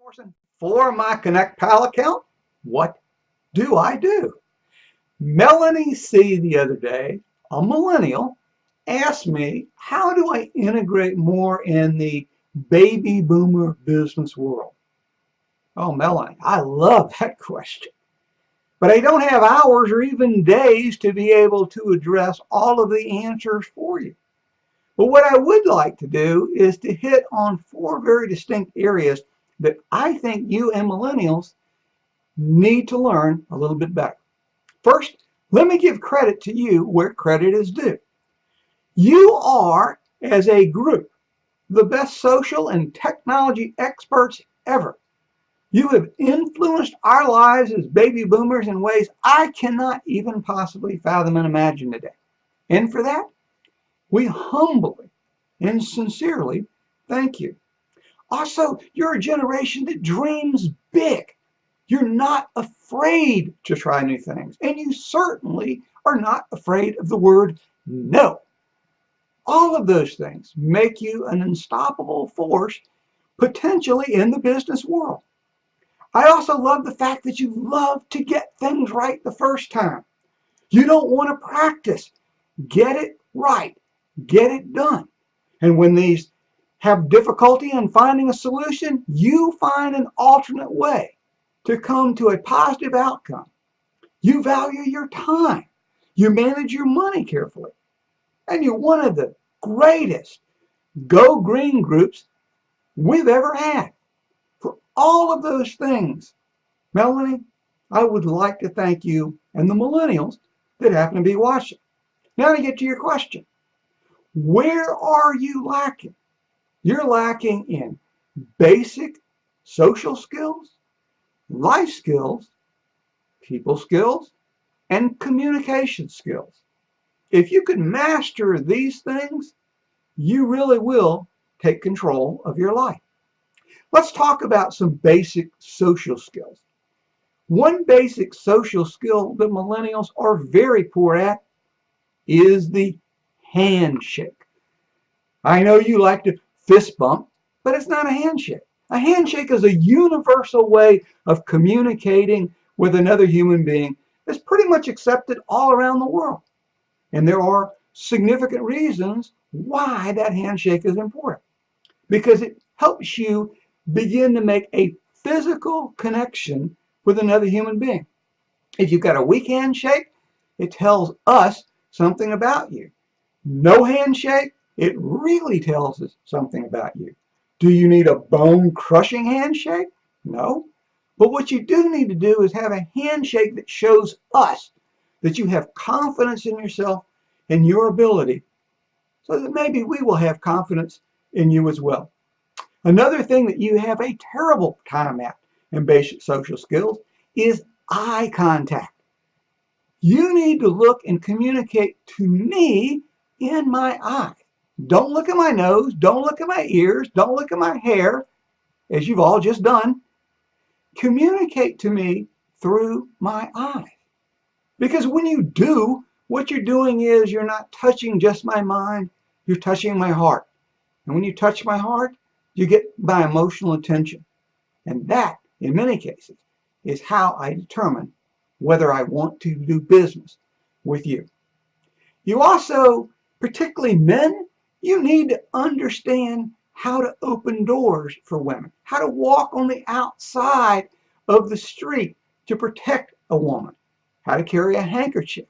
Morrison, for my Connect Pal account, what do I do? Melanie C. the other day, a millennial, asked me, how do I integrate more in the baby boomer business world? Oh, Melanie, I love that question. But I don't have hours or even days to be able to address all of the answers for you. But what I would like to do is to hit on four very distinct areas that I think you and millennials need to learn a little bit better. First, let me give credit to you where credit is due. You are, as a group, the best social and technology experts ever. You have influenced our lives as baby boomers in ways I cannot even possibly fathom and imagine today. And for that, we humbly and sincerely thank you. Also, you're a generation that dreams big. You're not afraid to try new things, and you certainly are not afraid of the word no. All of those things make you an unstoppable force potentially in the business world. I also love the fact that you love to get things right the first time. You don't want to practice. Get it right. Get it done. And when these have difficulty in finding a solution, you find an alternate way to come to a positive outcome. You value your time. You manage your money carefully. And you're one of the greatest Go Green groups we've ever had. For all of those things, Melanie, I would like to thank you and the millennials that happen to be watching. Now to get to your question. Where are you lacking? You're lacking in basic social skills, life skills, people skills, and communication skills. If you can master these things, you really will take control of your life. Let's talk about some basic social skills. One basic social skill that millennials are very poor at is the handshake. I know you like to fist bump, but it's not a handshake. A handshake is a universal way of communicating with another human being that's pretty much accepted all around the world. And there are significant reasons why that handshake is important. Because it helps you begin to make a physical connection with another human being. If you've got a weak handshake, it tells us something about you. No handshake, it really tells us something about you. Do you need a bone-crushing handshake? No. But what you do need to do is have a handshake that shows us that you have confidence in yourself and your ability, so that maybe we will have confidence in you as well. Another thing that you have a terrible time at in basic social skills is eye contact. You need to look and communicate to me in my eyes. Don't look at my nose, don't look at my ears, don't look at my hair, as you've all just done. Communicate to me through my eyes. Because when you do, what you're doing is you're not touching just my mind, you're touching my heart. And when you touch my heart, you get my emotional attention. And that, in many cases, is how I determine whether I want to do business with you. You also, particularly men, you need to understand how to open doors for women, how to walk on the outside of the street to protect a woman, how to carry a handkerchief.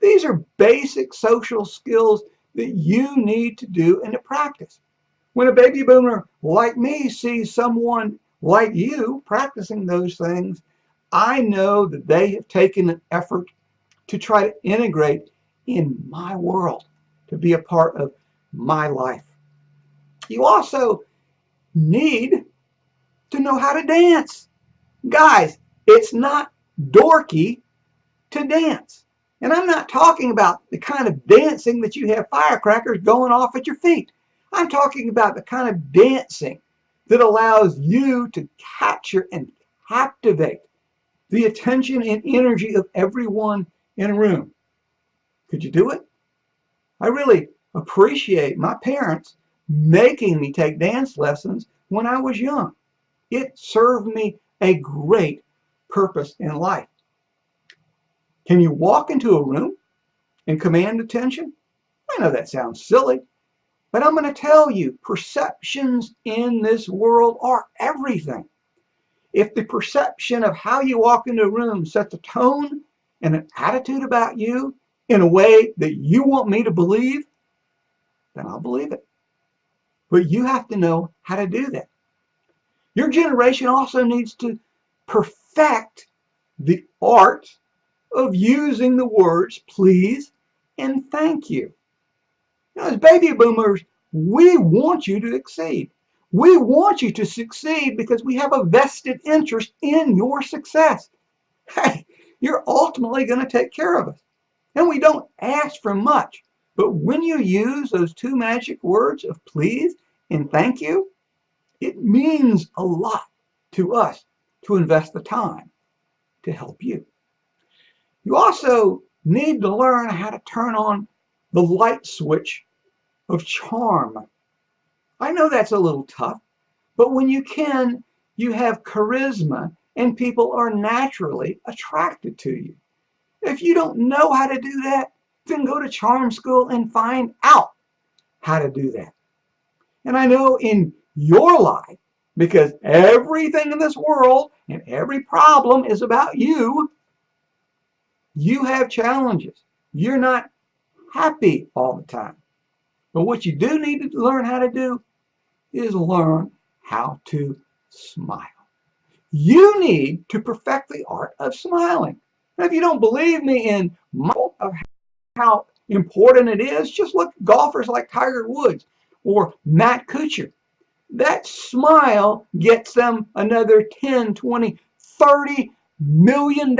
These are basic social skills that you need to do and to practice. When a baby boomer like me sees someone like you practicing those things, I know that they have taken an effort to try to integrate in my world, to be a part of my life. You also need to know how to dance. Guys, it's not dorky to dance. And I'm not talking about the kind of dancing that you have firecrackers going off at your feet. I'm talking about the kind of dancing that allows you to capture and captivate the attention and energy of everyone in a room. Could you do it? I really appreciate my parents making me take dance lessons when I was young. It served me a great purpose in life. Can you walk into a room and command attention? I know that sounds silly, but I'm going to tell you, perceptions in this world are everything. If the perception of how you walk into a room sets a tone and an attitude about you in a way that you want me to believe, then I'll believe it. But you have to know how to do that. Your generation also needs to perfect the art of using the words please and thank you. As baby boomers, we want you to exceed. We want you to succeed because we have a vested interest in your success. Hey, you're ultimately going to take care of us. And we don't ask for much. But when you use those two magic words of please and thank you, it means a lot to us to invest the time to help you. You also need to learn how to turn on the light switch of charm. I know that's a little tough, but when you can, you have charisma and people are naturally attracted to you. If you don't know how to do that, then go to charm school and find out how to do that. And I know in your life, because everything in this world and every problem is about you, you have challenges. You're not happy all the time. But what you do need to learn how to do is learn how to smile. You need to perfect the art of smiling. Now, if you don't believe me in of how important it is, just look at golfers like Tiger Woods or Matt Kuchar. That smile gets them another 10, 20, $30 million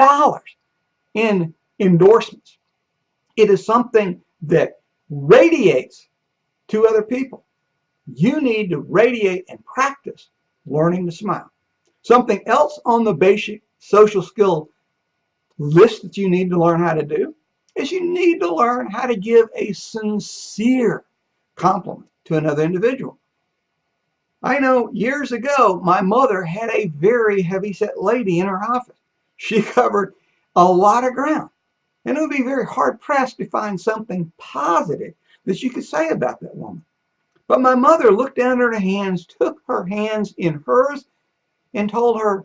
in endorsements. It is something that radiates to other people. You need to radiate and practice learning to smile. Something else on the basic social skill list that you need to learn how to do is you need to learn how to give a sincere compliment to another individual. I know years ago, my mother had a very heavy-set lady in her office. She covered a lot of ground, and it would be very hard-pressed to find something positive that you could say about that woman. But my mother looked down at her hands, took her hands in hers, and told her,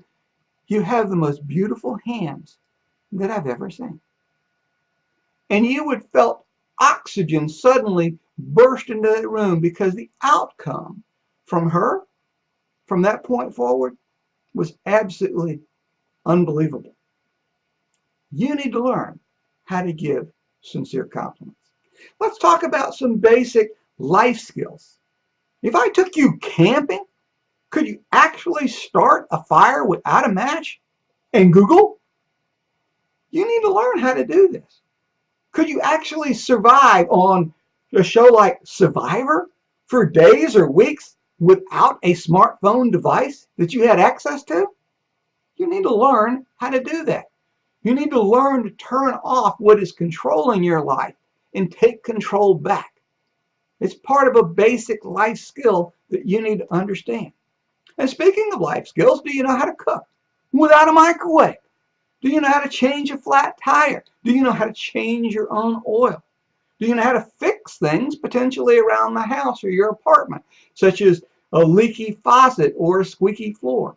"You have the most beautiful hands that I've ever seen." And you would felt oxygen suddenly burst into that room because the outcome from her, from that point forward, was absolutely unbelievable. You need to learn how to give sincere compliments. Let's talk about some basic life skills. If I took you camping, could you actually start a fire without a match and Google? You need to learn how to do this. Could you actually survive on a show like Survivor for days or weeks without a smartphone device that you had access to? You need to learn how to do that. You need to learn to turn off what is controlling your life and take control back. It's part of a basic life skill that you need to understand. And speaking of life skills, do you know how to cook without a microwave? Do you know how to change a flat tire? Do you know how to change your own oil? Do you know how to fix things potentially around the house or your apartment, such as a leaky faucet or a squeaky floor?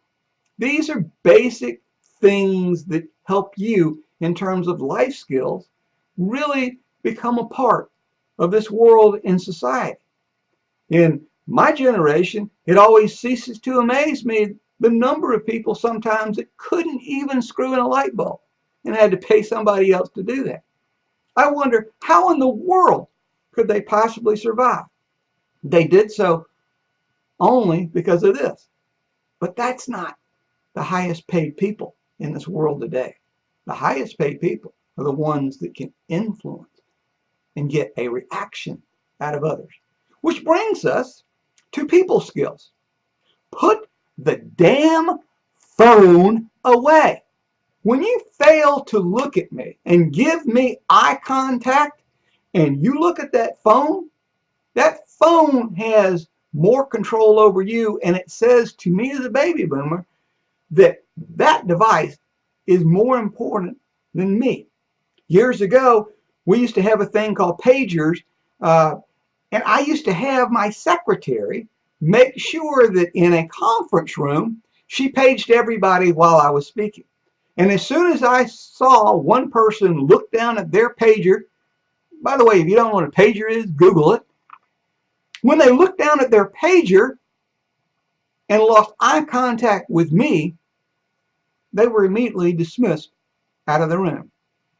These are basic things that help you in terms of life skills really become a part of this world and society. In my generation, it always ceases to amaze me the number of people sometimes that couldn't even screw in a light bulb and had to pay somebody else to do that. I wonder how in the world could they possibly survive? They did so only because of this. But that's not the highest paid people in this world today. The highest paid people are the ones that can influence and get a reaction out of others. Which brings us to people skills. Put the damn phone away. When you fail to look at me and give me eye contact and you look at that phone has more control over you, and it says to me as a baby boomer that that device is more important than me. Years ago, we used to have a thing called pagers, and I used to have my secretary make sure that in a conference room, she paged everybody while I was speaking. And as soon as I saw one person look down at their pager, by the way, if you don't know what a pager is, Google it. When they looked down at their pager and lost eye contact with me, they were immediately dismissed out of the room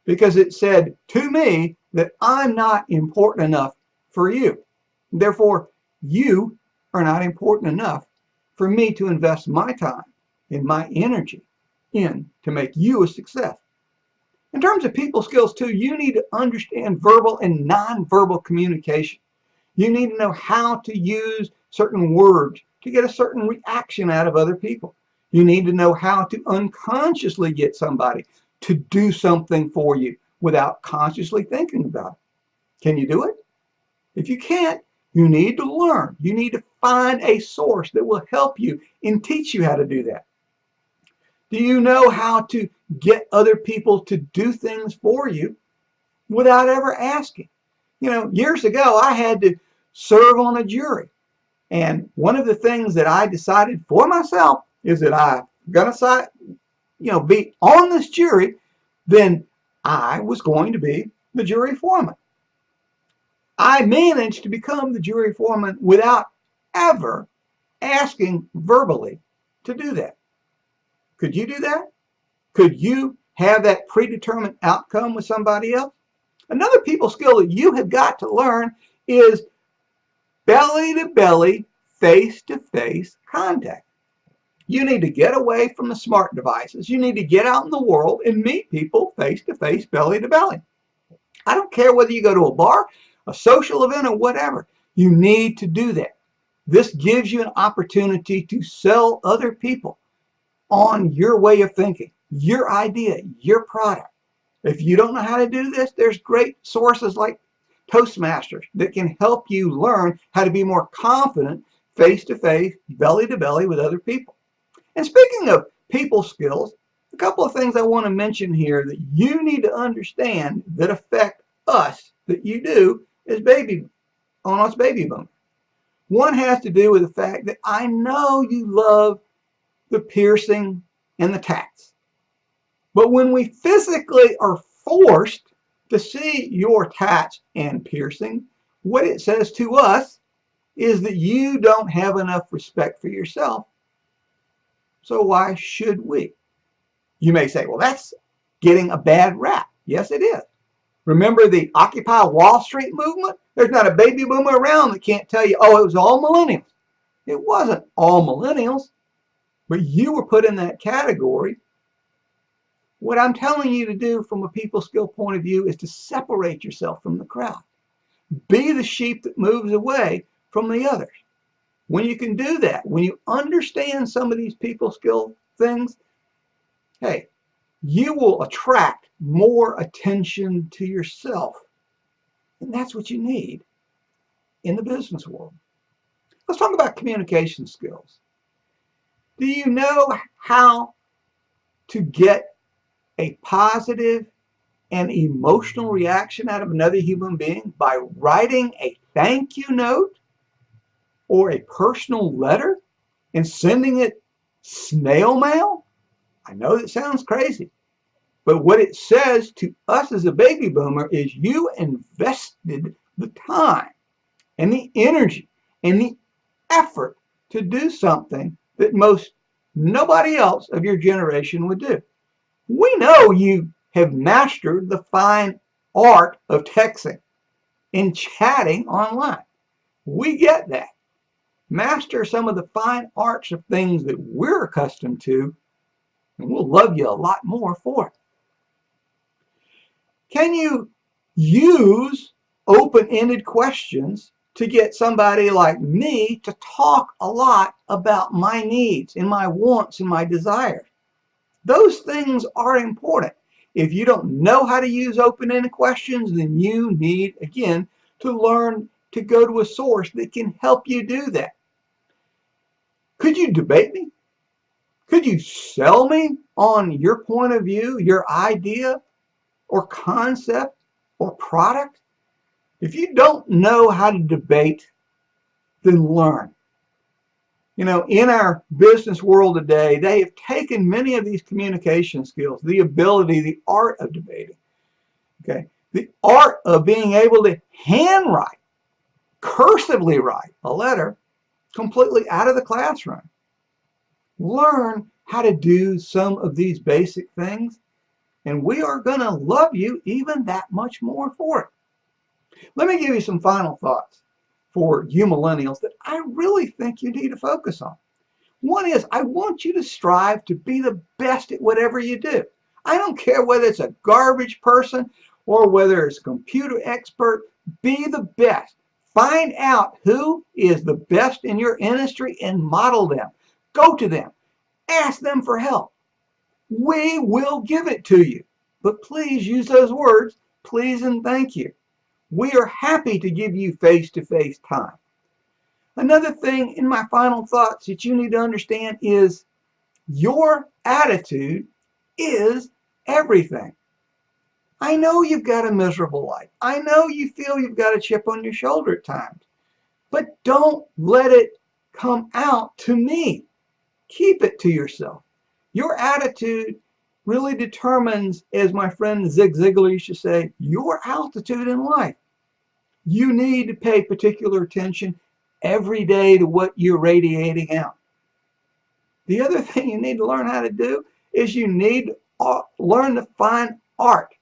because it said to me that I'm not important enough for you. Therefore, you are not important enough for me to invest my time and my energy in to make you a success. In terms of people skills too, you need to understand verbal and nonverbal communication. You need to know how to use certain words to get a certain reaction out of other people. You need to know how to unconsciously get somebody to do something for you without consciously thinking about it. Can you do it? If you can't, you need to learn. You need to find a source that will help you and teach you how to do that. Do you know how to get other people to do things for you without ever asking? You know, years ago, I had to serve on a jury. And one of the things that I decided for myself is that I'm going to, be on this jury, then I was going to be the jury foreman. I managed to become the jury foreman without ever asking verbally to do that. Could you do that? Could you have that predetermined outcome with somebody else? Another people skill that you have got to learn is belly-to-belly, face-to-face contact. You need to get away from the smart devices. You need to get out in the world and meet people face-to-face, belly-to-belly. I don't care whether you go to a bar, a social event, or whatever. You need to do that. This gives you an opportunity to sell other people on your way of thinking, your idea, your product. If you don't know how to do this, there's great sources like Toastmasters that can help you learn how to be more confident face-to-face, belly-to-belly with other people. And speaking of people skills, a couple of things I want to mention here that you need to understand that affect us, that you do as baby boomers. One has to do with the fact that I know you love the piercing and the tats. But when we physically are forced to see your tats and piercing, what it says to us is that you don't have enough respect for yourself. So why should we? You may say, well, that's getting a bad rap. Yes, it is. Remember the Occupy Wall Street movement? There's not a baby boomer around that can't tell you, oh, it was all millennials. It wasn't all millennials, but you were put in that category. What I'm telling you to do from a people skill point of view is to separate yourself from the crowd. Be the sheep that moves away from the others. When you can do that, when you understand some of these people skill things, hey, you will attract more attention to yourself. And that's what you need in the business world. Let's talk about communication skills. Do you know how to get a positive and emotional reaction out of another human being by writing a thank you note or a personal letter and sending it snail mail? I know that sounds crazy, but what it says to us as a baby boomer is you invested the time and the energy and the effort to do something that nobody else of your generation would do. We know you have mastered the fine art of texting and chatting online. We get that. Master some of the fine arts of things that we're accustomed to, and we'll love you a lot more for it. Can you use open-ended questions to get somebody like me to talk a lot about my needs and my wants and my desires? Those things are important. If you don't know how to use open-ended questions, then you need, again, to learn to go to a source that can help you do that. Could you debate me? Could you sell me on your point of view, your idea or concept or product? If you don't know how to debate, then learn. You know, in our business world today, they have taken many of these communication skills, the ability, the art of debating, okay, the art of being able to handwrite, cursively write a letter, completely out of the classroom. Learn how to do some of these basic things, and we are going to love you even that much more for it. Let me give you some final thoughts for you millennials that I really think you need to focus on. One is, I want you to strive to be the best at whatever you do. I don't care whether it's a garbage person or whether it's a computer expert. Be the best. Find out who is the best in your industry and model them. Go to them. Ask them for help. We will give it to you. But please use those words, please and thank you. We are happy to give you face-to-face time. Another thing in my final thoughts that you need to understand is your attitude is everything. I know you've got a miserable life. I know you feel you've got a chip on your shoulder at times. But don't let it come out to me. Keep it to yourself. Your attitude really determines, as my friend Zig Ziglar used to say, your altitude in life. You need to pay particular attention every day to what you're radiating out. The other thing you need to learn how to do is you need to learn to find art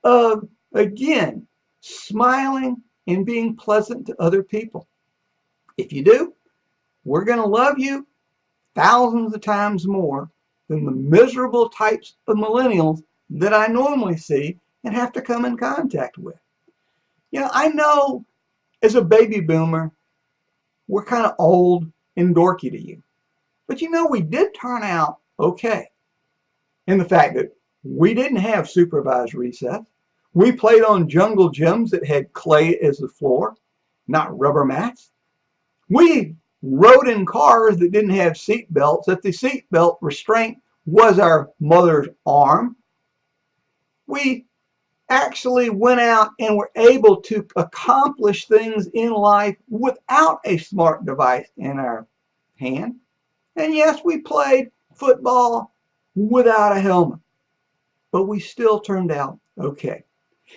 of, again, smiling and being pleasant to other people. If you do, we're going to love you thousands of times more than the miserable types of millennials that I normally see and have to come in contact with. You know, I know as a baby boomer, we're kind of old and dorky to you. But you know, we did turn out okay in the fact that we didn't have supervised recess. We played on jungle gyms that had clay as the floor, not rubber mats. We rode in cars that didn't have seat belts, that the seat belt restraint was our mother's arm. We actually went out and were able to accomplish things in life without a smart device in our hand. And yes, we played football without a helmet, but we still turned out okay.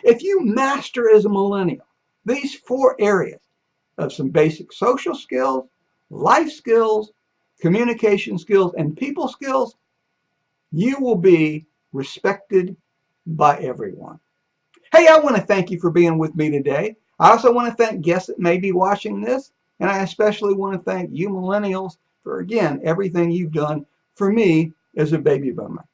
If you master as a millennial these 4 areas of some basic social skills, life skills, communication skills, and people skills, you will be respected by everyone. Hey, I want to thank you for being with me today. I also want to thank guests that may be watching this, and I especially want to thank you millennials for, again, everything you've done for me as a baby boomer.